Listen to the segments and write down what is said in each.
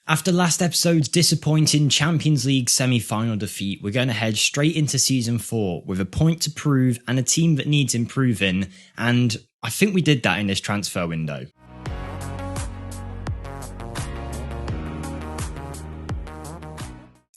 After last episode's disappointing Champions League semi-final defeat, we're going to head straight into Season 4 with a point to prove and a team that needs improving, and I think we did that in this transfer window.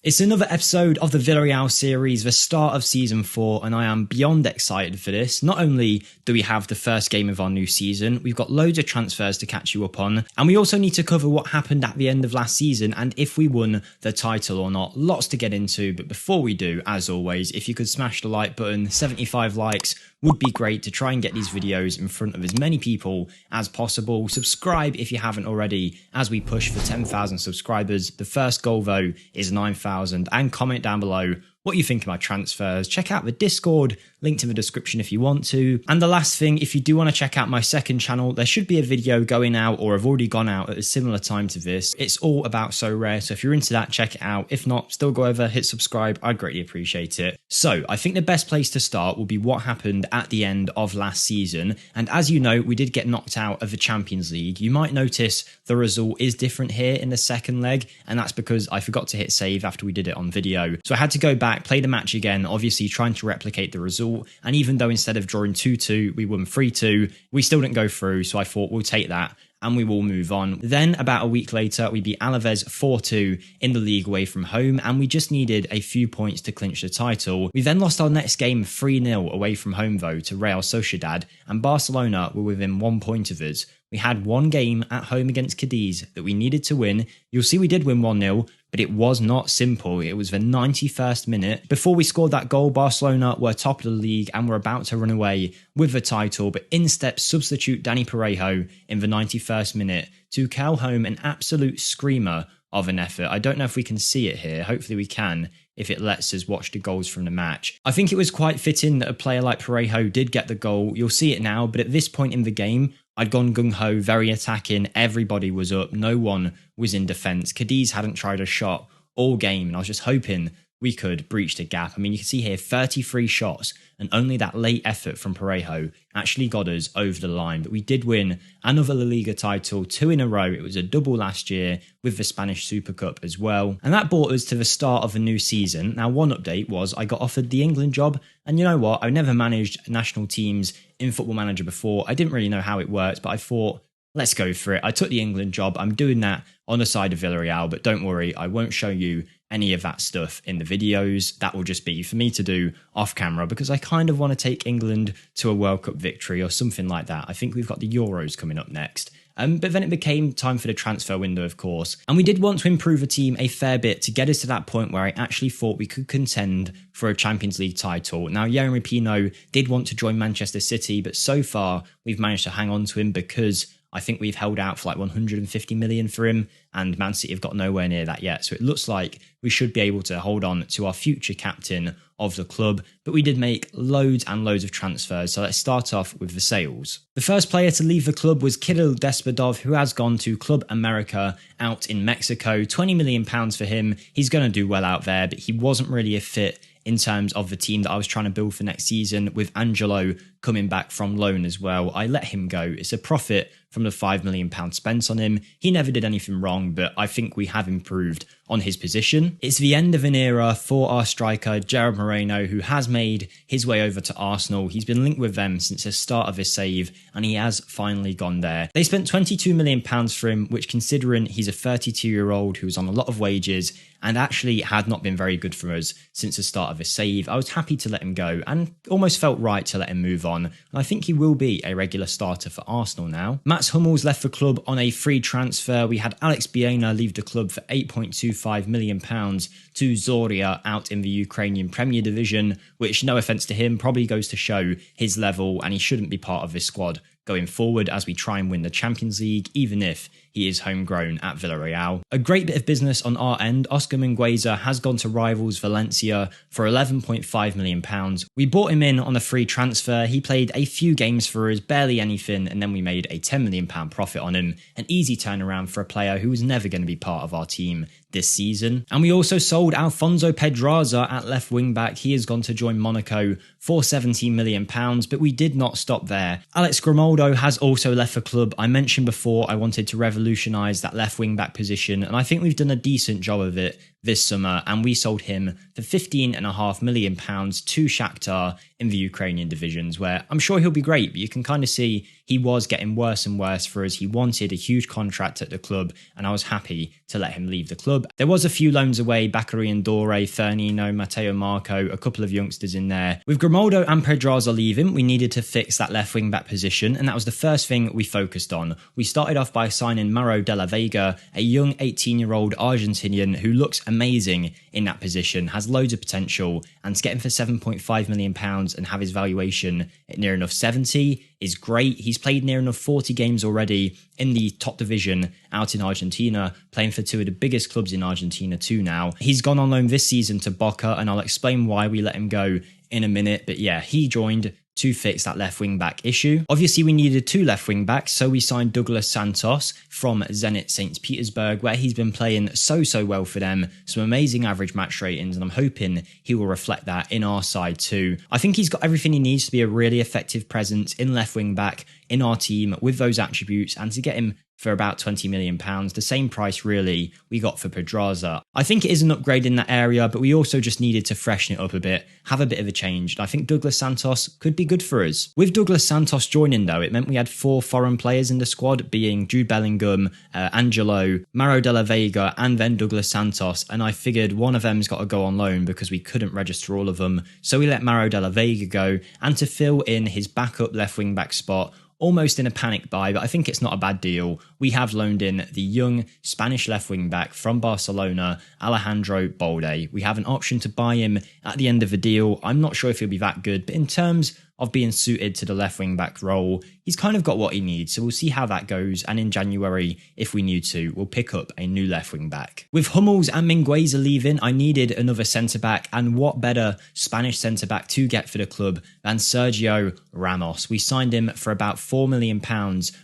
It's another episode of the Villarreal series, the start of Season 4, and I am beyond excited for this. Not only do we have the first game of our new season, we've got loads of transfers to catch you up on, and we also need to cover what happened at the end of last season and if we won the title or not. Lots to get into, but before we do, as always, if you could smash the like button, 75 likes would be great to try and get these videos in front of as many people as possible. Subscribe if you haven't already as we push for 10,000 subscribers. The first goal though is 9,000, and comment down below what you think of my transfers. Check out the Discord, linked in the description if you want to. And the last thing, if you do want to check out my second channel, there should be a video going out or have already gone out at a similar time to this. It's all about So Rare, so if you're into that, check it out. If not, still go over, hit subscribe, I'd greatly appreciate it. So I think the best place to start will be what happened at the end of last season. And as you know, we did get knocked out of the Champions League. You might notice the result is different here in the second leg, and that's because I forgot to hit save after we did it on video. So I had to go back, play the match again, obviously trying to replicate the result, and even though instead of drawing 2-2 we won 3-2, we still didn't go through, so I thought we'll take that and we will move on. Then about a week later we beat Alaves 4-2 in the league away from home, and we just needed a few points to clinch the title. We then lost our next game 3-0 away from home though to Real Sociedad, and Barcelona were within 1 point of us. We had one game at home against Cadiz that we needed to win. You'll see we did win 1-0, but it was not simple. It was the 91st minute. Before we scored that goal, Barcelona were top of the league and were about to run away with the title, but in steps substitute Dani Parejo in the 91st minute to carry home an absolute screamer of an effort. I don't know if we can see it here. Hopefully we can, if it lets us watch the goals from the match. I think it was quite fitting that a player like Parejo did get the goal. You'll see it now, but at this point in the game, I'd gone gung-ho, very attacking, everybody was up, no one was in defence. Cadiz hadn't tried a shot all game, and I was just hoping we could breach the gap. I mean, you can see here 33 shots, and only that late effort from Parejo actually got us over the line. But we did win another La Liga title, 2 in a row. It was a double last year with the Spanish Super Cup as well. And that brought us to the start of a new season. Now, one update was I got offered the England job, and you know what? I never managed national teams in Football Manager before. I didn't really know how it worked, but I thought, let's go for it. I took the England job. I'm doing that on the side of Villarreal, but don't worry, I won't show you any of that stuff in the videos. That will just be for me to do off camera because I kind of want to take England to a World Cup victory or something like that. I think we've got the Euros coming up next. But then it became time for the transfer window, of course. And we did want to improve the team a fair bit to get us to that point where I actually thought we could contend for a Champions League title. Now, Yeremy Pino did want to join Manchester City, but so far we've managed to hang on to him because I think we've held out for like 150 million for him, and Man City have got nowhere near that yet. So it looks like we should be able to hold on to our future captain of the club, but we did make loads and loads of transfers. So let's start off with the sales. The first player to leave the club was Kirill Despodov, who has gone to Club America out in Mexico. £20 million for him. He's going to do well out there, but he wasn't really a fit in terms of the team that I was trying to build for next season, with Angelo coming back from loan as well. I let him go. It's a profit from the £5 million spent on him. He never did anything wrong, but I think we have improved on his position. It's the end of an era for our striker, Gerard Moreno, who has made his way over to Arsenal. He's been linked with them since the start of his save, and he has finally gone there. They spent £22 million for him, which, considering he's a 32-year-old who was on a lot of wages and actually had not been very good for us since the start of his save, I was happy to let him go and almost felt right to let him move on. And I think he will be a regular starter for Arsenal now. Mats Hummels left the club on a free transfer. We had Alex Biena leave the club for £8.25 million to Zoria out in the Ukrainian Premier Division, which, no offence to him, probably goes to show his level, and he shouldn't be part of this squad going forward as we try and win the Champions League, even if he is homegrown at Villarreal. A great bit of business on our end. Oscar Mingueza has gone to rivals Valencia for £11.5 million. We bought him in on a free transfer. He played a few games for us, barely anything, and then we made a £10 million profit on him. An easy turnaround for a player who was never going to be part of our team this season. And we also sold Alfonso Pedraza at left wing back. He has gone to join Monaco for £17 million, but we did not stop there. Alex Grimaldo has also left the club. I mentioned before I wanted to revolutionize revolutionise that left wing back position, and I think we've done a decent job of it this summer, and we sold him for £15.5 million to Shakhtar in the Ukrainian divisions, where I'm sure he'll be great, but you can kind of see he was getting worse and worse for us. He wanted a huge contract at the club, and I was happy to let him leave the club. There was a few loans away, Bakary and Dore, Fernino, Matteo Marco, a couple of youngsters in there. With Grimaldo and Pedraza leaving, we needed to fix that left wing back position, and that was the first thing we focused on. We started off by signing Mauro de la Vega, a young 18-year-old Argentinian who looks amazing in that position, has loads of potential, and to get him for £7.5 million and have his valuation at near enough 70 is great. He's played near enough 40 games already in the top division out in Argentina, playing for two of the biggest clubs in Argentina too now. He's gone on loan this season to Boca, and I'll explain why we let him go in a minute, but yeah, he joined to fix that left wing back issue. Obviously, we needed two left wing backs, so we signed Douglas Santos from Zenit St. Petersburg, where he's been playing so well for them. Some amazing average match ratings, and I'm hoping he will reflect that in our side too. I think he's got everything he needs to be a really effective presence in left wing back in our team with those attributes, and to get him for about £20 million, the same price really we got for Pedraza. I think it is an upgrade in that area, but we also just needed to freshen it up a bit, have a bit of a change, and I think Douglas Santos could be good for us. With Douglas Santos joining though, it meant we had 4 foreign players in the squad, being Jude Bellingham, Angelo, Mauro de la Vega, and then Douglas Santos, and I figured one of them's got to go on loan because we couldn't register all of them, so we let Mauro de la Vega go, and to fill in his backup left wing back spot, almost in a panic buy, but I think it's not a bad deal, we have loaned in the young Spanish left wing back from Barcelona, Alejandro Balde. We have an option to buy him at the end of the deal. I'm not sure if he'll be that good, but in terms of being suited to the left wing back role, he's kind of got what he needs, so we'll see how that goes, and in January, if we need to, we'll pick up a new left wing back. With Hummels and Mingueza leaving, I needed another centre back, and what better Spanish centre back to get for the club than Sergio Ramos. We signed him for about £4 million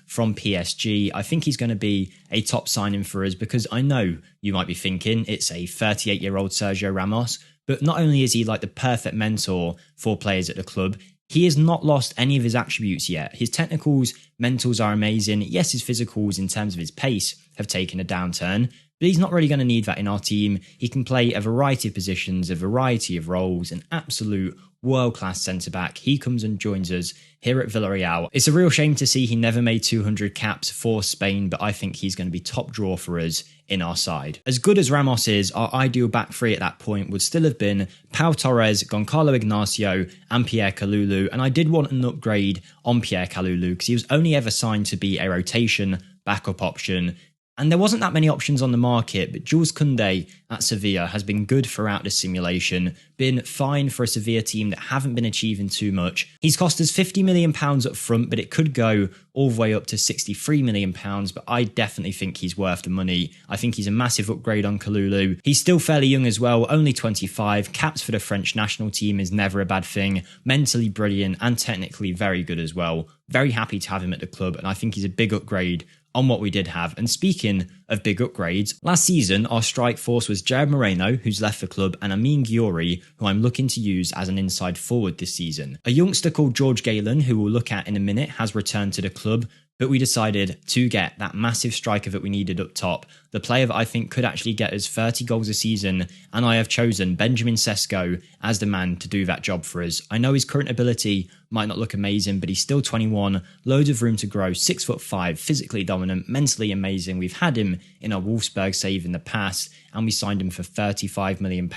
from PSG. I think he's going to be a top signing for us, because I know you might be thinking it's a 38-year-old Sergio Ramos, but not only is he like the perfect mentor for players at the club, he has not lost any of his attributes yet. His technicals, mentals are amazing. Yes, his physicals in terms of his pace have taken a downturn, but he's not really going to need that in our team. He can play a variety of positions, a variety of roles, an absolute world-class centre-back. He comes and joins us here at Villarreal. It's a real shame to see he never made 200 caps for Spain, but I think he's going to be top draw for us in our side. As good as Ramos is, our ideal back three at that point would still have been Pau Torres, Goncalo Ignacio, and Pierre Kalulu, and I did want an upgrade on Pierre Kalulu because he was only ever signed to be a rotation backup option, and there wasn't that many options on the market, but Jules Koundé at Sevilla has been good throughout the simulation, been fine for a Sevilla team that haven't been achieving too much. He's cost us £50 million up front, but it could go all the way up to £63 million, but I definitely think he's worth the money. I think he's a massive upgrade on Kalulu. He's still fairly young as well, only 25, caps for the French national team is never a bad thing, mentally brilliant and technically very good as well. Very happy to have him at the club, and I think he's a big upgrade on what we did have. And speaking of big upgrades, last season our strike force was Jared Moreno, who's left the club, and Amin Ghiori, who I'm looking to use as an inside forward this season. A youngster called George Galen, who we'll look at in a minute, has returned to the club, but we decided to get that massive striker that we needed up top, the player that I think could actually get us 30 goals a season, and I have chosen Benjamin Sesko as the man to do that job for us. I know his current ability might not look amazing, but he's still 21, loads of room to grow, 6'5", physically dominant, mentally amazing. We've had him in our Wolfsburg save in the past, and we signed him for £35 million.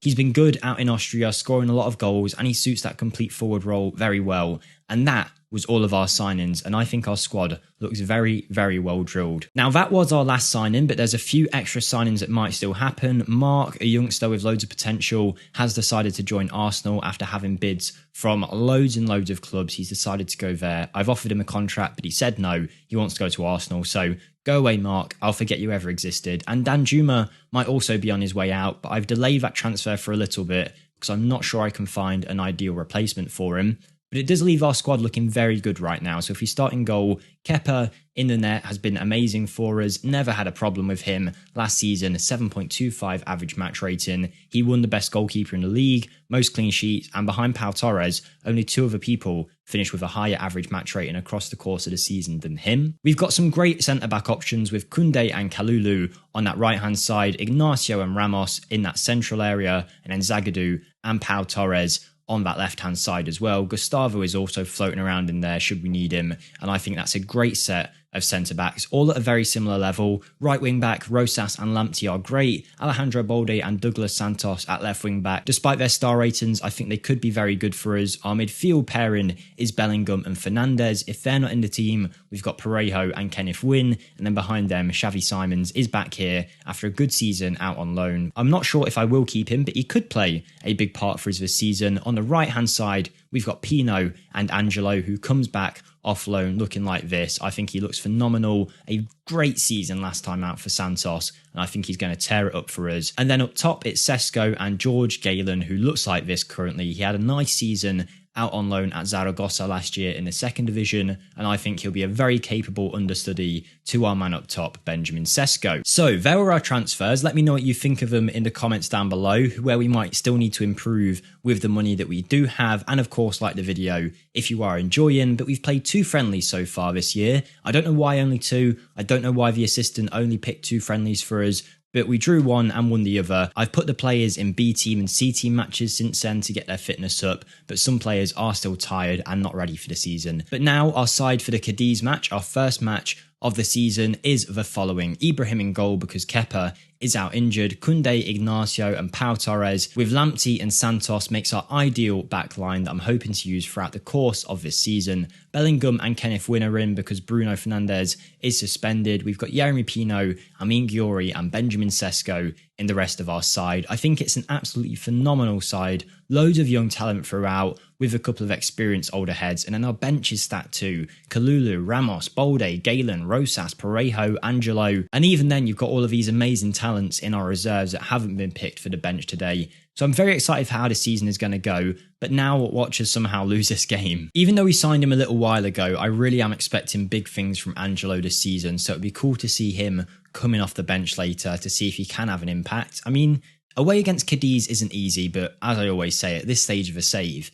He's been good out in Austria, scoring a lot of goals, and he suits that complete forward role very well, and that was all of our signings, and I think our squad looks very, very well drilled. Now that was our last signing, but there's a few extra signings that might still happen. Mark, a youngster with loads of potential, has decided to join Arsenal after having bids from loads and loads of clubs. He's decided to go there. I've offered him a contract, but he said no, he wants to go to Arsenal, so go away, Mark. I'll forget you ever existed. And Dan Juma might also be on his way out, but I've delayed that transfer for a little bit because I'm not sure I can find an ideal replacement for him. But it does leave our squad looking very good right now. So if we start in goal, Kepa in the net has been amazing for us. Never had a problem with him last season, a 7.25 average match rating. He won the best goalkeeper in the league, most clean sheets, and behind Pau Torres, only two other people finish with a higher average match rating across the course of the season than him. We've got some great centre-back options with Koundé and Kalulu on that right-hand side, Ignacio and Ramos in that central area, and then Zagadou and Pau Torres on that left-hand side as well. Gustavo is also floating around in there should we need him, and I think that's a great set of centre-backs, all at a very similar level. Right wing-back, Rosas and Lamptey are great. Alejandro Balde and Douglas Santos at left wing-back. Despite their star ratings, I think they could be very good for us. Our midfield pairing is Bellingham and Fernandes. If they're not in the team, we've got Parejo and Kenneth Wynn, and then behind them, Xavi Simons is back here after a good season out on loan. I'm not sure if I will keep him, but he could play a big part for us this season. On the right-hand side, we've got Pino and Angelo, who comes back off loan looking like this. I think he looks phenomenal. A great season last time out for Santos, and I think he's going to tear it up for us. And then up top, it's Sesko and George Galen, who looks like this currently. He had a nice season out on loan at Zaragoza last year in the second division, and I think he'll be a very capable understudy to our man up top, Benjamin Sesko. So there were our transfers. Let me know what you think of them in the comments down below, where we might still need to improve with the money that we do have, and of course like the video if you are enjoying. But we've played 2 friendlies so far this year. I don't know why only 2. I don't know why the assistant only picked 2 friendlies for us, but we drew one and won the other. I've put the players in B team and C team matches since then to get their fitness up, but some players are still tired and not ready for the season. But now our side for the Cadiz match, our first match of the season, is the following. Ibrahim in goal because Kepa is out injured. Koundé, Ignacio and Pau Torres with Lamptey and Santos makes our ideal back line that I'm hoping to use throughout the course of this season. Bellingham and Kenneth Wynn are in because Bruno Fernandes is suspended. We've got Yeremy Pino, Amin Gyouri and Benjamin Sesko in the rest of our side. I think it's an absolutely phenomenal side. Loads of young talent throughout with a couple of experienced older heads, and then our bench is stacked too. Kalulu, Ramos, Balde, Galen, Rosas, Parejo, Angelo, and even then you've got all of these amazing talents in our reserves that haven't been picked for the bench today. So I'm very excited for how the season is going to go, but now watch us somehow lose this game. Even though we signed him a little while ago, I really am expecting big things from Angelo this season, so it'd be cool to see him coming off the bench later to see if he can have an impact. I mean, away against Cadiz isn't easy, but as I always say, at this stage of a save,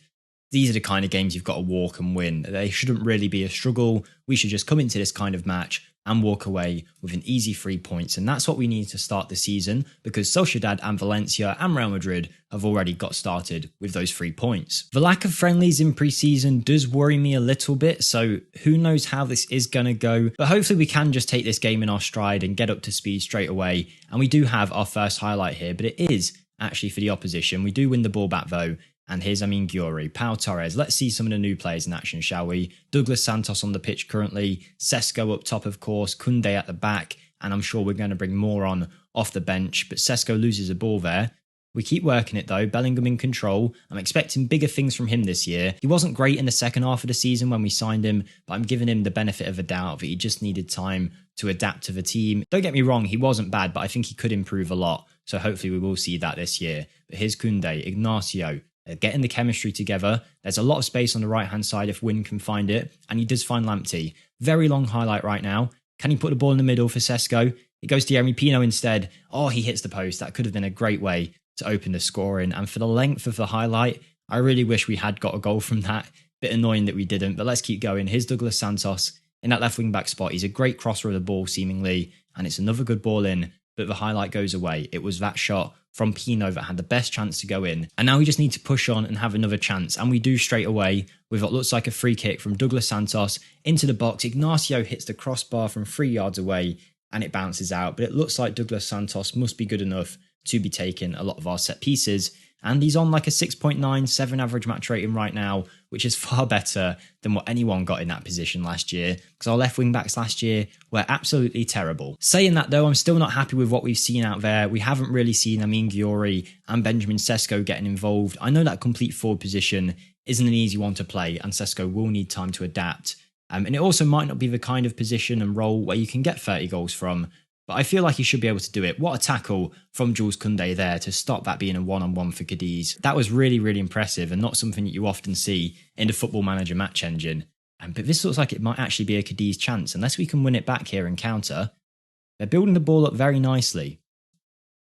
these are the kind of games you've got to walk and win. They shouldn't really be a struggle. We should just come into this kind of match and walk away with an easy 3 points. And that's what we need to start the season, because Sociedad and Valencia and Real Madrid have already got started with those 3 points. The lack of friendlies in pre-season does worry me a little bit, so who knows how this is going to go. But hopefully we can just take this game in our stride and get up to speed straight away. And we do have our first highlight here, but it is actually for the opposition. We do win the ball back though. And here's Amin Gyouri, Pau Torres. Let's see some of the new players in action, shall we? Douglas Santos on the pitch currently, Sesko up top, of course, Koundé at the back, and I'm sure we're going to bring more on off the bench, but Sesko loses a ball there. We keep working it though, Bellingham in control. I'm expecting bigger things from him this year. He wasn't great in the second half of the season when we signed him, but I'm giving him the benefit of a doubt that he just needed time to adapt to the team. Don't get me wrong, he wasn't bad, but I think he could improve a lot, so hopefully we will see that this year. But here's Koundé, Ignacio. They're getting the chemistry together. There's a lot of space on the right-hand side if Wynn can find it, and he does find Lamptey. Very long highlight right now. Can he put the ball in the middle for Sesko? It goes to Yeremy Pino instead. Oh, he hits the post. That could have been a great way to open the scoring. And for the length of the highlight, I really wish we had got a goal from that. Bit annoying that we didn't, but let's keep going. Here's Douglas Santos in that left wing-back spot. He's a great crosser of the ball, seemingly, and it's another good ball in, but the highlight goes away. It was that shot from Pino that had the best chance to go in. And now we just need to push on and have another chance. And we do straight away with what looks like a free kick from Douglas Santos into the box. Ignacio hits the crossbar from 3 yards away and it bounces out. But it looks like Douglas Santos must be good enough to be taking a lot of our set pieces. And he's on like a 6.97 average match rating right now, which is far better than what anyone got in that position last year, because our left wing backs last year were absolutely terrible. Saying that though, I'm still not happy with what we've seen out there. We haven't really seen Amin Gyouri and Benjamin Sesko getting involved. I know that complete forward position isn't an easy one to play, and Sesko will need time to adapt. And it also might not be the kind of position and role where you can get 30 goals from. But I feel like he should be able to do it. What a tackle from Jules Koundé there to stop that being a one-on-one for Cadiz. That was really, really impressive and not something that you often see in the Football Manager match engine. But this looks like it might actually be a Cadiz chance. Unless we can win it back here and counter. They're building the ball up very nicely.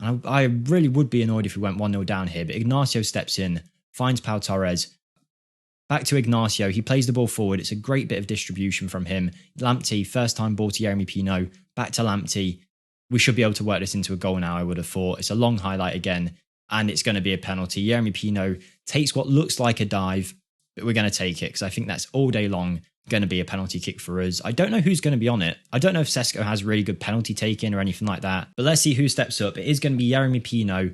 I really would be annoyed if we went 1-0 down here. But Ignacio steps in, finds Pau Torres. Back to Ignacio. He plays the ball forward. It's a great bit of distribution from him. Lamptey, first time ball to Yeremy Pino. Back to Lamptey. We should be able to work this into a goal now, I would have thought. It's a long highlight again, and it's going to be a penalty. Yeremy Pino takes what looks like a dive, but we're going to take it because I think that's all day long going to be a penalty kick for us. I don't know who's going to be on it. I don't know if Sesko has really good penalty taking or anything like that, but let's see who steps up. It is going to be Yeremy Pino.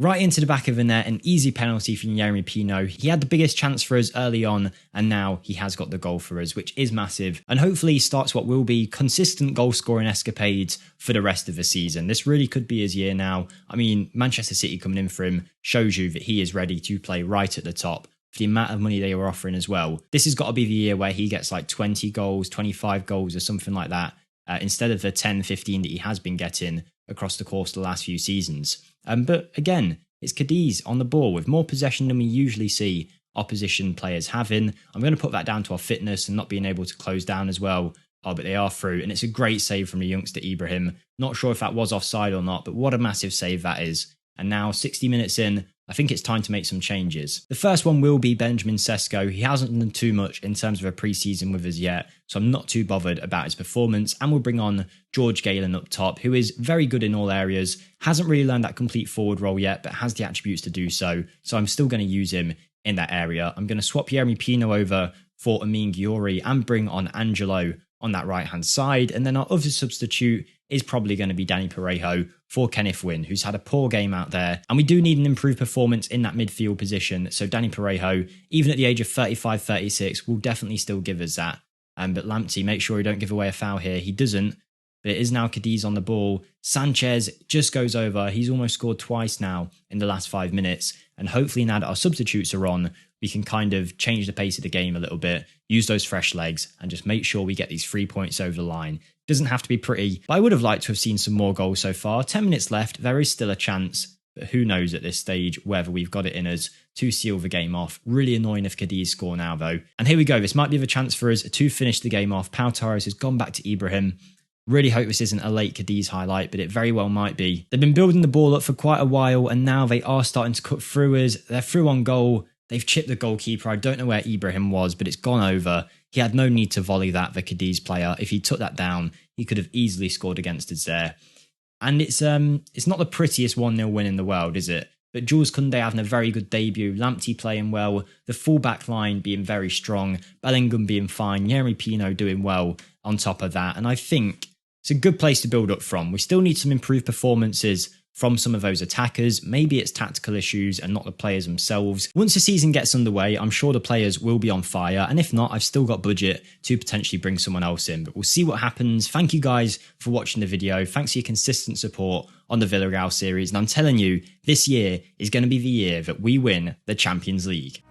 Right into the back of the net, an easy penalty from Yeremy Pino. He had the biggest chance for us early on, and now he has got the goal for us, which is massive, and hopefully starts what will be consistent goal-scoring escapades for the rest of the season. This really could be his year now. I mean, Manchester City coming in for him shows you that he is ready to play right at the top for the amount of money they were offering as well. This has got to be the year where he gets like 20 goals, 25 goals or something like that, instead of the 10, 15 that he has been getting across the course of the last few seasons. But again, it's Cadiz on the ball with more possession than we usually see opposition players having. I'm going to put that down to our fitness and not being able to close down as well. Oh, but they are through, and it's a great save from the youngster Ibrahim. Not sure if that was offside or not, but what a massive save that is. And now 60 minutes in, I think it's time to make some changes. The first one will be Benjamin Sesko. He hasn't done too much in terms of a pre-season with us yet, so I'm not too bothered about his performance. And we'll bring on George Galen up top, who is very good in all areas. Hasn't really learned that complete forward role yet, but has the attributes to do so. So I'm still going to use him in that area. I'm going to swap Yeremy Pino over for Amin Giori and bring on Angelo on that right-hand side. And then our other substitute is probably going to be Danny Parejo for Kenneth Wynn, who's had a poor game out there. And we do need an improved performance in that midfield position. So Danny Parejo, even at the age of 35, 36, will definitely still give us that. But Lamptey, make sure he don't give away a foul here. He doesn't. But it is now Cadiz on the ball. Sanchez just goes over. He's almost scored twice now in the last 5 minutes. And hopefully now that our substitutes are on, we can kind of change the pace of the game a little bit, use those fresh legs, and just make sure we get these 3 points over the line. Doesn't have to be pretty, but I would have liked to have seen some more goals so far. 10 minutes left, there is still a chance, but who knows at this stage whether we've got it in us to seal the game off. Really annoying if Cadiz score now though. And here we go, this might be the chance for us to finish the game off. Pau Torres has gone back to Ibrahim. Really hope this isn't a late Cadiz highlight, but it very well might be. They've been building the ball up for quite a while, and now they are starting to cut through us. They're through on goal. They've chipped the goalkeeper. I don't know where Ibrahim was, but it's gone over. He had no need to volley that, the Cadiz player. If he took that down, he could have easily scored against us there. And it's not the prettiest 1-0 win in the world, is it? But Jules Koundé having a very good debut, Lamptey playing well, the full-back line being very strong, Bellingham being fine, Yeremy Pino doing well on top of that. And I think it's a good place to build up from. We still need some improved performances from some of those attackers. Maybe it's tactical issues and not the players themselves. Once the season gets underway, I'm sure the players will be on fire. And if not, I've still got budget to potentially bring someone else in. But we'll see what happens. Thank you guys for watching the video. Thanks for your consistent support on the Villarreal series. And I'm telling you, this year is going to be the year that we win the Champions League.